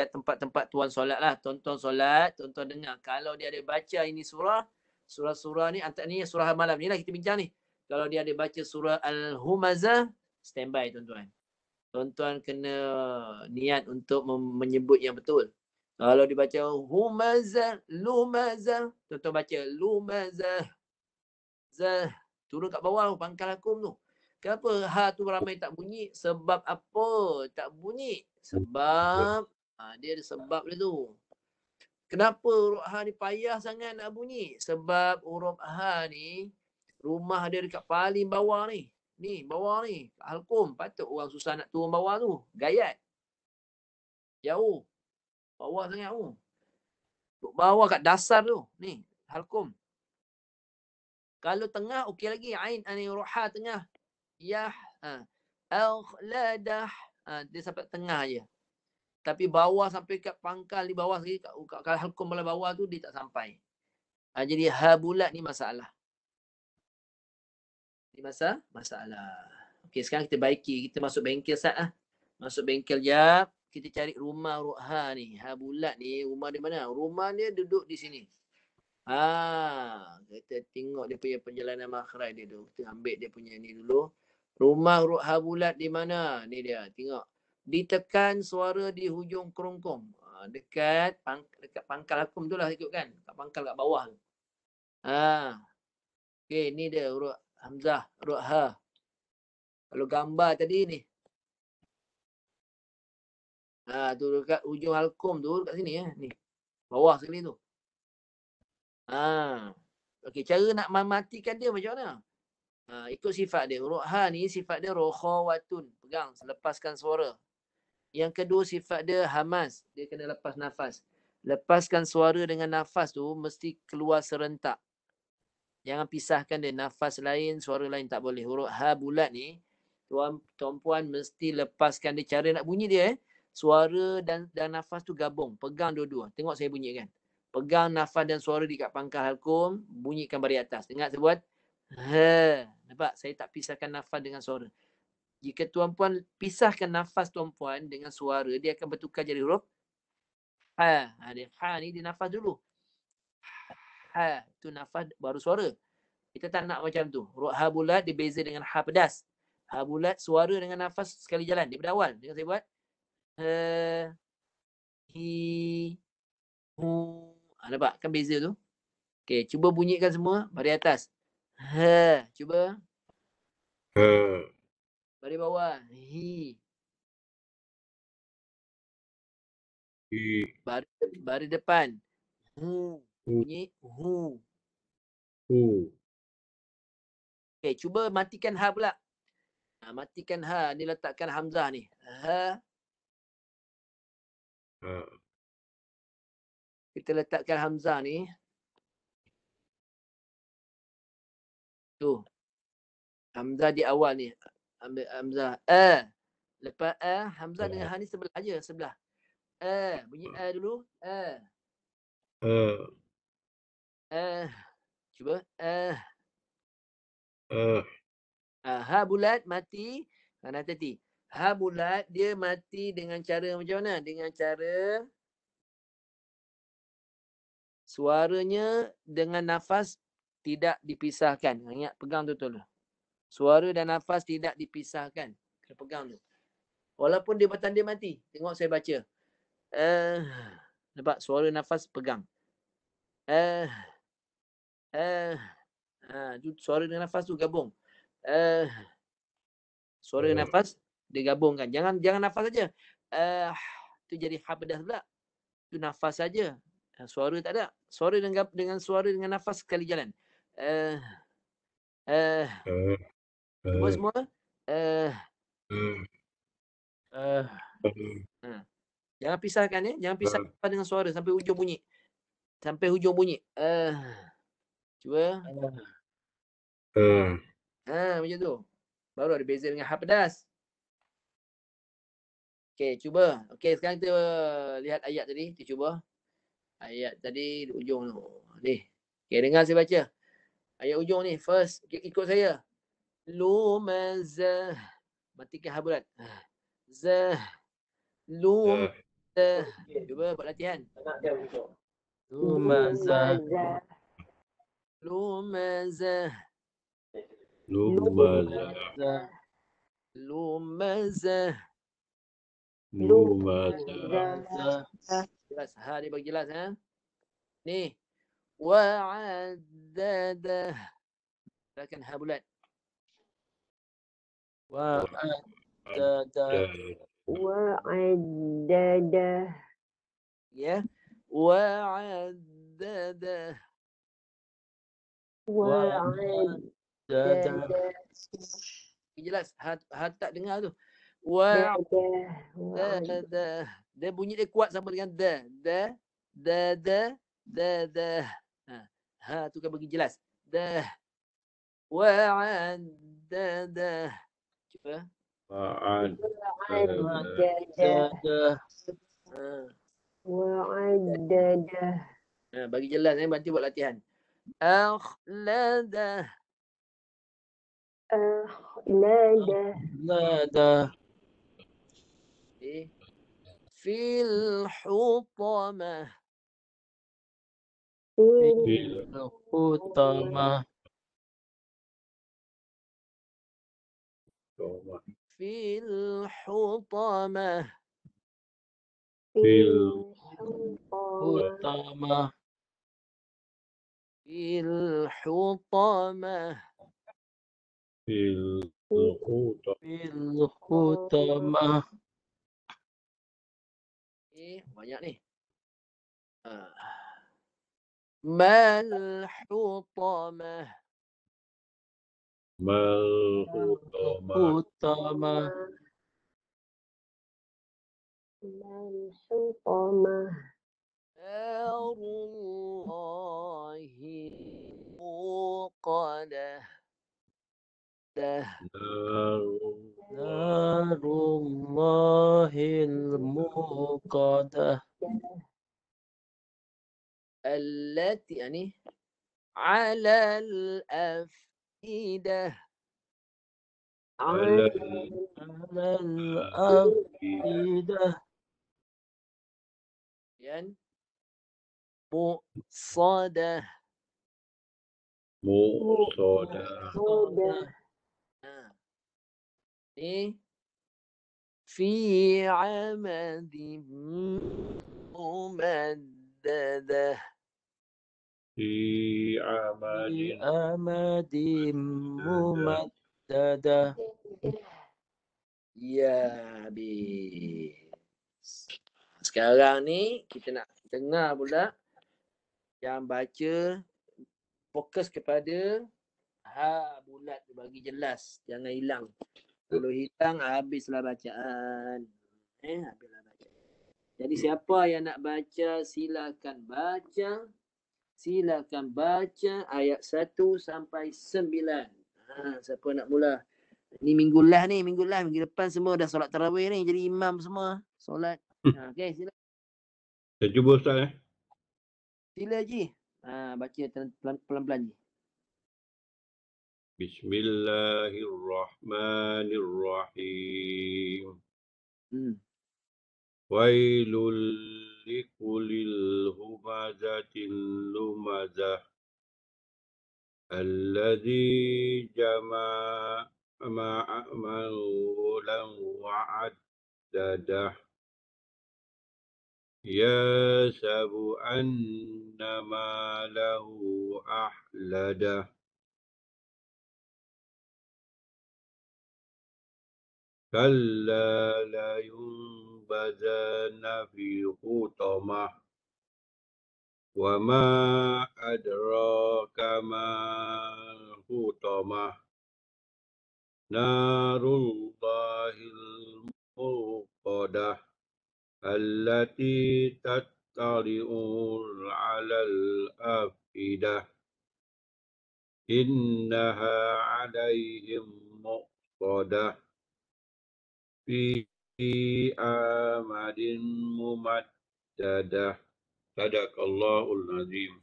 tempat-tempat tuan solat lah. Tonton solat, tonton dengar. Kalau dia ada baca ini surah-surah ni, antaranya surah malam ni lah kita bincang ni. Kalau dia ada baca surah Al-Humazah, standby tuan-tuan. Tuan-tuan kena niat untuk menyebut yang betul. Kalau dibaca Humazah, Lumazah, tuan-tuan baca Lumazah. Zah. Turun kat bawah pangkal akum tu. Kenapa ha tu ramai tak bunyi? Sebab apa tak bunyi? Sebab dia ada sebab dia tu. Kenapa huruf ha ni payah sangat nak bunyi? Sebab huruf ha ni rumah dia dekat paling bawah ni. Ni bawah ni. Halkum. Patut orang susah nak turun bawah tu. Gayat. Jauh. Bawah sangat tu. Bawah kat dasar tu. Ni. Halkum. Kalau tengah okey lagi. Ain ni huruf ha tengah. Yah. Akhladah. Dia sampai tengah je. Tapi bawah sampai kat pangkal di bawah sekali, kat halkum belah bawah tu dia tak sampai. Jadi ha bulat ni masalah. Ni masalah. Okey, sekarang kita baiki. Kita masuk bengkel sat lah. Masuk bengkel jap. Kita cari rumah ha ni. Ha bulat ni rumah di mana? Rumah dia duduk di sini. Kita tengok dia punya perjalanan makhraj dia tu. Kita ambil dia punya ni dulu. Rumah ha bulat di mana? Ni dia. Tengok. Ditekan suara di hujung kerongkong. Dekat pangkal hakum tu lah ikut kan. Kat pangkal kat bawah tu. Okey, ni dia huruf hamzah, huruf ha. Kalau gambar tadi ni. Tu dekat hujung halkum tu dekat sini ni. Bawah sekali tu. Okey, cara nak mematikan dia macam mana? Ikut sifat dia. Huruf ha ni sifat dia rokhawatun. Pegang, lepaskan suara. Yang kedua sifat dia hamas. Dia kena lepas nafas. Lepaskan suara dengan nafas tu mesti keluar serentak. Jangan pisahkan dia. Nafas lain, suara lain tak boleh. Huruf ha bulat ni, tuan-puan mesti lepaskan dia. Cara nak bunyi dia, suara dan nafas tu gabung. Pegang dua-dua. Tengok saya bunyikan. Pegang nafas dan suara di kat pangkal halkum, bunyikan bari atas. Ingat saya buat ha. Nampak? Saya tak pisahkan nafas dengan suara. Jika tuan-puan pisahkan nafas tuan-puan dengan suara, dia akan bertukar jadi huruf ha. Ha ni dia nafas dulu. Ha, tu nafas baru suara. Kita tak nak macam tu. Huruf ha bulat dia beza dengan ha pedas. Ha bulat suara dengan nafas sekali jalan. Daripada awal. Dengan saya buat ha, hi, hu. Nampak? Kan beza tu. Okey, cuba bunyikan semua. Bari atas. Ha, cuba. Ha. Bari bawah. Hi. Hi. Bari depan. Hu. Hu. Bunyi hu. Hu. Okey, cuba matikan ha pula. Matikan ha. Ni letakkan hamzah ni. Ha. Ha. Kita letakkan hamzah ni. Tu. Hamzah di awal ni. Ambil hamzah. Lepas hamzah dengan ha ni sebelah aja, sebelah. Bunyi dulu. Cuba. Ha bulat mati. Nanti. Ha bulat dia mati dengan cara macam mana? Dengan cara suaranya dengan nafas tidak dipisahkan. Ingat pegang betul-betul. Suara dan nafas tidak dipisahkan. Kena pegang tu. Walaupun dia bertanda mati. Tengok saya baca. Nampak suara nafas pegang. Suara dengan nafas tu gabung. Suara dengan nafas dia gabungkan. Jangan nafas saja. Tu jadi ha pedas pula. Tu nafas saja. Suara tak ada. Suara dengan suara dengan nafas sekali jalan. Cuba semua. Jangan pisahkan ya. Jangan pisah dengan suara sampai hujung bunyi. Sampai hujung bunyi. Cuba. Macam tu. Baru ada beza dengan ha pedas. Okey, cuba. Okey, sekarang kita lihat ayat tadi. Kita cuba. Ayat tadi di ujung tu. Ni. Okey, dengar saya baca. Ayat ujung ni. First, ikut saya. Lumazah. Matikan ha bulat. Zah. Lumazah. Cuba buat latihan. Lumazah. Lumazah. Lumazah. Lumazah. Lumazah. Jelas. Ha dia bagi jelas ha. Ni. Wa'addadah. Silakan ha bulat. Wa'addadah. Wa'addadah. Ya. Wa'addadah. Wa'addadah. Jelas. Ha tak dengar tu. Wa'addadah. Dia bunyi dia kuat sama dengan da. Da. Ha tu kan bagi jelas. Da. Wa'addadah. Cuba. Wa'ad. Wa'addadah. Wa'addadah. Bagi jelas bantu buat latihan. Akhladah. Akhladah. Ladah. Fil hutamah. Fil Utama. Fil hutamah. Fil Utama. Fil hutamah. Fil hutamah. Fil utama. Banyak ni. Mal hutamah. Mal hutamah. Utama. hutamah. Narullahi muqadah. Narullahil muqadah. Allati yani ala al-afidah. Alal Alal afidah. Yan muqsadah. muqsadah. Ni fi amadim mumaddadah. Fi amadin. Amadim mumaddadah. Ya habis. Sekarang ni kita nak dengar pula yang baca fokus kepada bulat tu bagi jelas, jangan hilang. Kalau hilang habislah bacaan. Habislah bacaan. Jadi siapa yang nak baca silakan baca. Silakan baca ayat 1 sampai 9. Siapa nak mula? Ni minggu lah ni, minggu depan semua dah solat tarawih ni, jadi imam semua solat. Okey, sila. Saya cuba Ustaz Sila Ji. Baca pelan-pelan Ji. Bismillahirrahmanirrahim. Hmm. Wailul likulil humazatil lumazah. Alladzi jama'a ma'amalan wa'addadah. Yasabu anna malahu ahladah. Kalla la yunbazanna fi hutamah. Wa ma adraka ma hutamah. Narullahil muqadah. Allati tattali'u 'alal afidah. Innaha 'alaihim muqadah. Fi amadin mumaddadah. Sadaqallahul azim.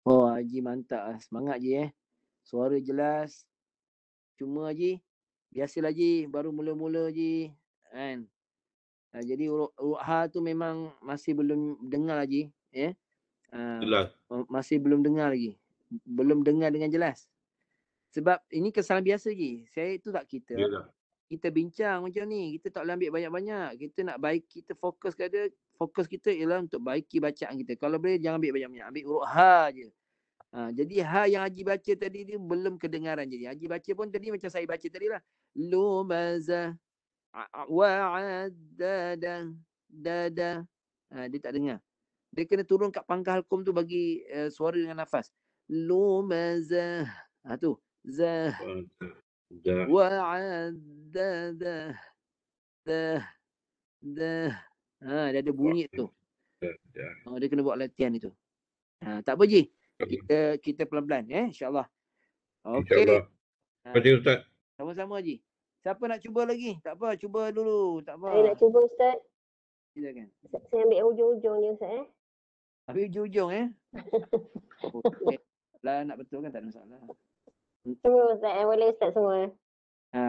Oh, Haji mantap. Semangat Ji Suara jelas. Cuma Haji, biasalah Ji, baru mula-mula Ji. Kan? Jadi huruf ha tu memang masih belum dengar Haji. Jelas. Masih belum dengar lagi. Belum dengar dengan jelas. Sebab ini kesalahan biasa Ji. Saya tu tak kita. Yalah. Kita bincang macam ni. Kita tak boleh ambil banyak-banyak. Kita nak baik, kita fokus kita ialah untuk baiki bacaan kita. Kalau boleh jangan ambil banyak-banyak. Ambil huruf ha je. Jadi ha yang Haji baca tadi dia belum kedengaran. Jadi Haji baca pun tadi macam saya baca tadi lah. Lumazah wa'addadah dada. Dia tak dengar. Dia kena turun kat pangkal halqum tu bagi suara dengan nafas. Lumazah. Tu. Zah. Wa'addadah. Dah. Dia ada bunyi tu. Dia kena buat latihan itu. Tak apa Ji. Kita pelan-pelan InsyaAllah. Okey. InsyaAllah. Terima kasih Ustaz. Sama-sama Haji. Siapa nak cuba lagi? Tak apa, cuba dulu. Tak Saya nak apa. cuba Ustaz. Silakan. Saya ambil yang hujung-hujung ni Ustaz Habis hujung-hujung Okey. Lah nak betul kan tak ada masalah. Semua Ustaz boleh Ustaz semua.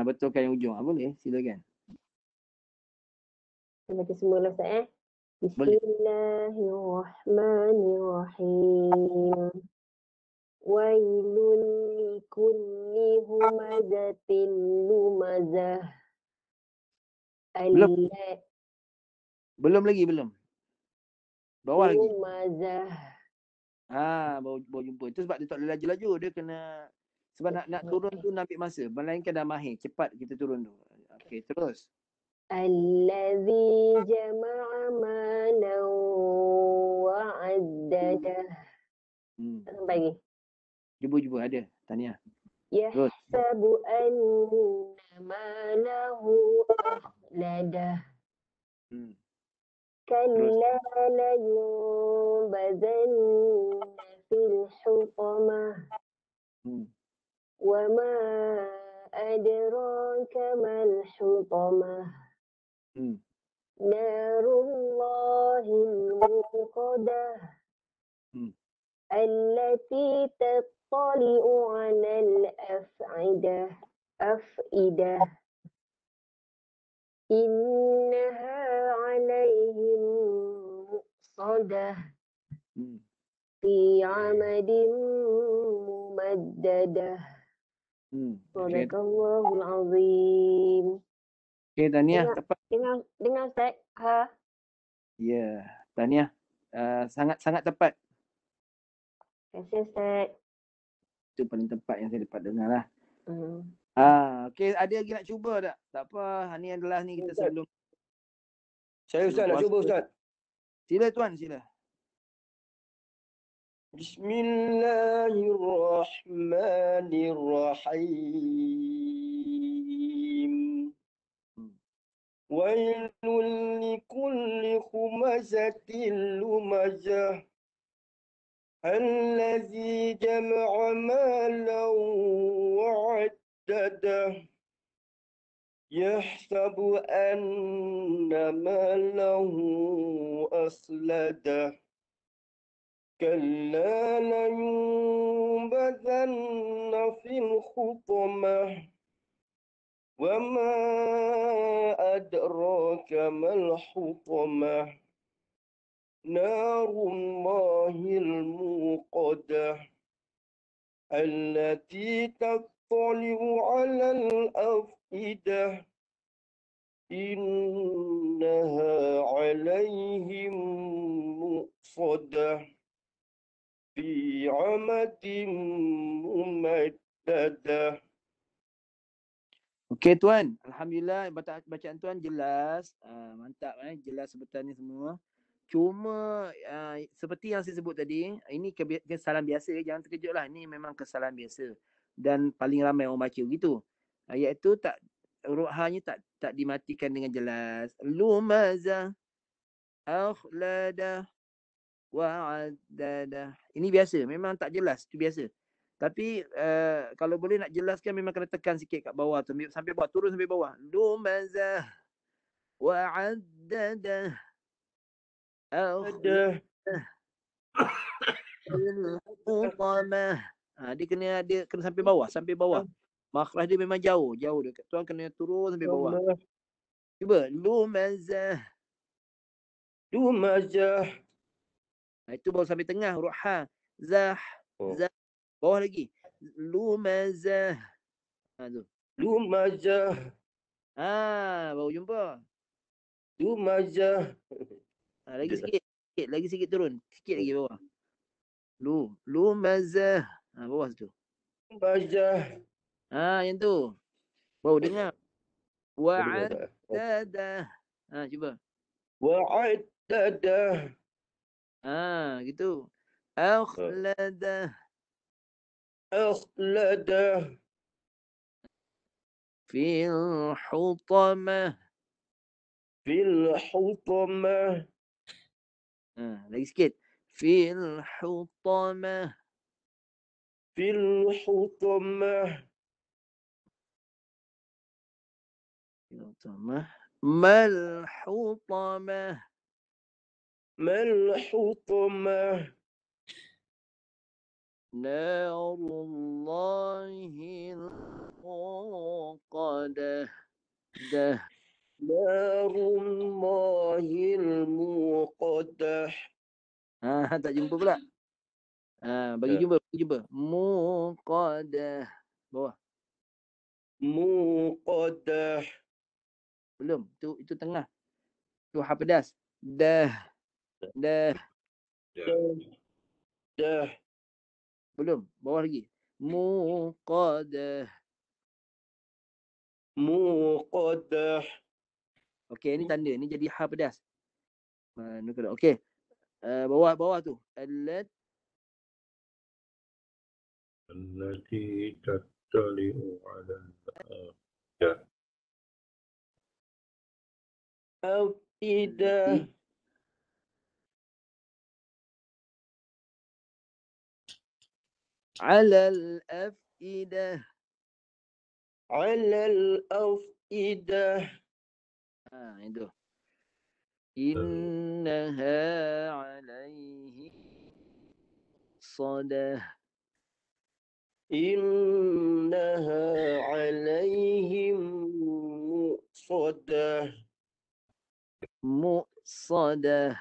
Betulkan yang hujung. Boleh, silakan. Saya baca semula Ustaz Boleh. Bismillahirrahmanirrahim. Wailul likulli humazatin lumazah. Belum. Belum lagi, belum. Bawah lagi. Lumazah. Baru jumpa. Itu sebab dia tak boleh laju-laju. Dia kena sebab nak turun tu nak ambil masa. Melainkan dah mahir. Cepat kita turun tu. Okey, terus. Allazi jama'a malan wa addadah. Tak sampai lagi. Cuba ada. Tahniah. Yahsabu anna malahu akhladah. Kalla layunbazanna fil hutamah. Wa ma adraka mal hutamah. Narullahil muqadah. Allati tattali'u 'alal afidah. Innaha 'alaihim muqsadah. Fi 'amadin mumaddadah. Sadaqallahul azim. Okey, tahniah. Tepat. Dengar Ustaz. Ya, tahniah. Sangat tepat. Terima kasih Ustaz. Itu paling tepat yang saya dapat dengar lah. Okey, ada lagi nak cuba tak? Tak apa. Ni adalah ni kita sebelum. Saya Ustaz nak cuba Ustaz. Sila tuan, sila. Bismillahirrahmanirrahim. Wailul likulli humazatin lumazah. Allazi jama'a malan wa'addadah. Yahsabu anna malahu akhladah. Kalla layunbazanna fil hutamah. Wa ma adraka mal hutamah. Narullahil muqadah. Allati tattali'u 'alal afidah. Innaha 'alaihim muqsadah. Fi 'amadin mumaddadah. Okey tuan, alhamdulillah bacaan tuan jelas. Mantap jelas sebetul ni semua. Cuma seperti yang saya sebut tadi, ini kesalahan biasa, jangan terkejutlah. Ini memang kesalahan biasa dan paling ramai orang baca begitu. Iaitu ruhanya tak dimatikan dengan jelas. Lumazah, akhladah, wa'addadah. Ini biasa, memang tak jelas, itu biasa. Tapi kalau boleh nak jelaskan memang kena tekan sikit kat bawah tu, sampai bawah, turun sampai bawah. Lumazah, wa'addadah. Dia kena sampai bawah. Makhraj dia memang jauh dekat. Tuan kena turun sampai bawah. Cuba lumazah. Itu baru sampai tengah huruf ha. Zah. Bawah lagi. Lumazah. Tu. Lumazah. Baru jumpa. Lumazah. Lagi sikit turun. Sikit lagi bawah. Lumazah. Bawah tu. Lumazah. Yang tu. Baru dengar. Wa'addadah. Cuba. Wa'addadah. Gitu. Akhladah. Fil hutamah. Lagi sikit. Fil hutamah. الحطمة ما الحطمة ما الحطمة نار الله الموقدة ده نار الله الموقدة tak jumpa pula. Bagi Ya. jumpa. Muqadah. Bawah. موقدة Belum. Itu tengah. Tu ha pedas. Dah. dah, ده Belum. Bawah lagi. Muqadah. موقدة Okey, ni tanda. Ni jadi ha pedas. Okey. Bawah tu. التي تطلع على الأفئدة أفئدة على الأفئدة. على الأفئدة Itu. إنها عليه صدى. إنها عليهم مؤصدة مؤصدة.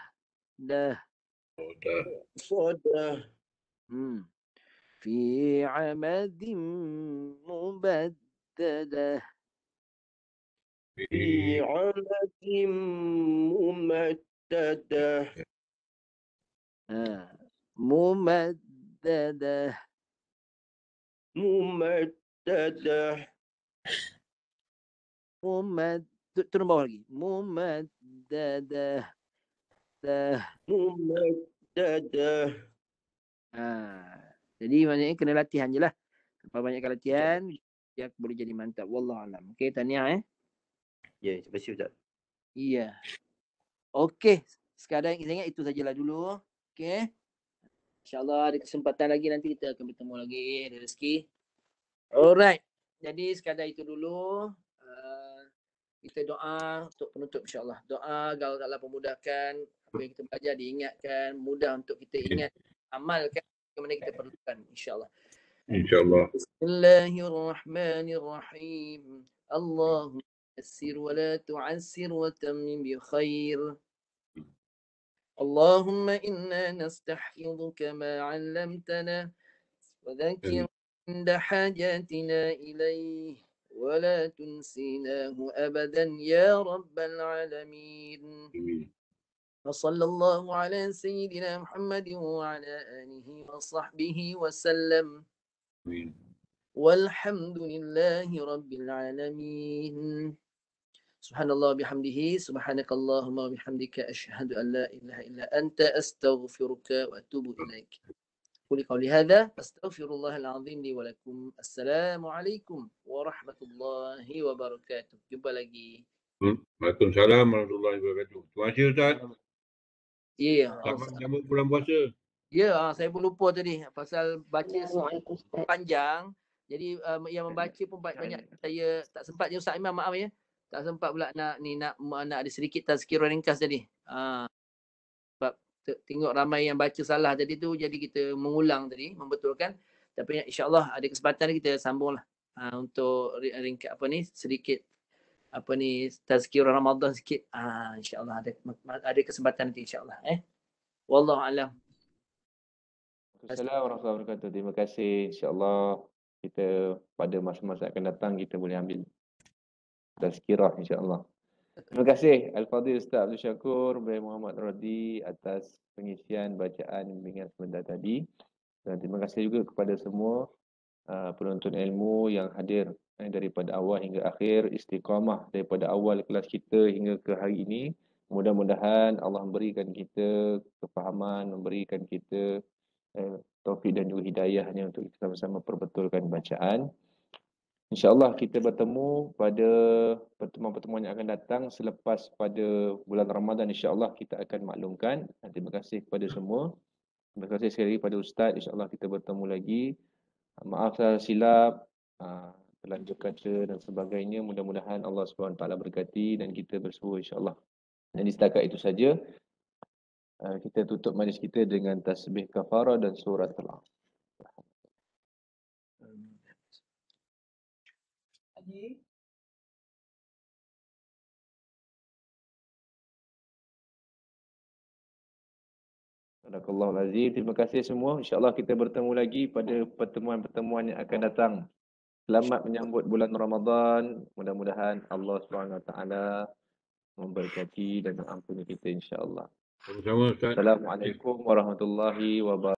dah. dah, صدى في عمد مبددة. في عمد ممددة ممددة. ممددة turun bawah lagi. Mumaddadah. Dah. ممددة Jadi maknanya kena latihan je lah. Kalau banyakkan latihan, dia boleh jadi mantap. Wallahualam. Okey, tahniah Ya, terima kasih Ustaz. Iya. Okey, sekarang saya ingat itu sajalah dulu. Okey. InsyaAllah ada kesempatan lagi nanti kita akan bertemu lagi. Ada rezeki. Alright. Jadi sekadar itu dulu. Kita doa untuk penutup insyaAllah. Doa agar Allah pemudahkan apa yang kita belajar, diingatkan, mudah untuk kita ingat, amalkan bagaimana kita perlukan insyaAllah. InsyaAllah. Bismillahirrahmanirrahim. Allahumma yassir wa la tu'assir wa tammim bi khair. Allahumma inna nastahfidhuka ma 'allamtana wa dhakkir inda hajatina ilayh. ولا تنسيناه أبدا يا رب العالمين. وصلى الله على سيدنا محمد وعلى آله وصحبه وسلم. والحمد لله رب العالمين. سبحان الله بحمده سبحانك اللهم وبحمدك أشهد أن لا إله إلا أنت أستغفرك وأتوب إليك. قولي قولي هذا أستغفر الله العظيم لي ولكم. السلام عليكم ورحمة الله وبركاته. Jumpa lagi. Waalaikumsalam warahmatullahi wabarakatuh. Terima kasih Ustaz. Ya. Selamat menyambut bulan puasa. Ya, saya pun lupa tadi pasal baca Assalamualaikum Ustaz. panjang. Jadi yang membaca pun banyak. Saya tak sempat je Ustaz Imam, maaf ya. Tak sempat pula nak ada sedikit tazkirah ringkas tadi. Sebab tengok ramai yang baca salah tadi tu, jadi kita mengulang tadi, membetulkan. Tapi insya-Allah ada kesempatan kita sambunglah untuk ringkas sedikit tazkirah Ramadan sikit. Insya-Allah ada kesempatan nanti insya-Allah. Wallahu alam. Assalamualaikum warahmatullahi wabarakatuh. Terima kasih. InsyaAllah kita pada masa-masa akan datang kita boleh ambil tazkirah insyaAllah. Terima kasih Al-Fadhil Ustaz Abdul Syakur bin Muhammad Radi atas pengisian bacaan bimbingan sebentar tadi. Dan terima kasih juga kepada semua penonton ilmu yang hadir daripada awal hingga akhir, istiqamah daripada awal kelas kita hingga ke hari ini. Mudah-mudahan Allah memberikan kita kefahaman, memberikan kita taufik dan juga hidayahnya untuk kita sama-sama perbetulkan bacaan. InsyaAllah kita bertemu pada pertemuan-pertemuan yang akan datang selepas pada bulan Ramadan. InsyaAllah kita akan maklumkan. Terima kasih kepada semua. Terima kasih sekali lagi kepada Ustaz. InsyaAllah kita bertemu lagi. Maaf salah silap. terlanjur kata dan sebagainya. Mudah-mudahan Allah SWT berkati dan kita bersua insya-Allah. Jadi setakat itu saja. Kita tutup majlis kita dengan tasbih kafarah dan surat Al-Asr. Barakallahu azim. Terima kasih semua. InsyaAllah kita bertemu lagi pada pertemuan-pertemuan yang akan datang. Selamat menyambut bulan Ramadan. Mudah-mudahan Allah SWT memberkati dan mengampuni kita insya-Allah. Sama-sama Ustaz. Assalamualaikum warahmatullahi wabarakatuh.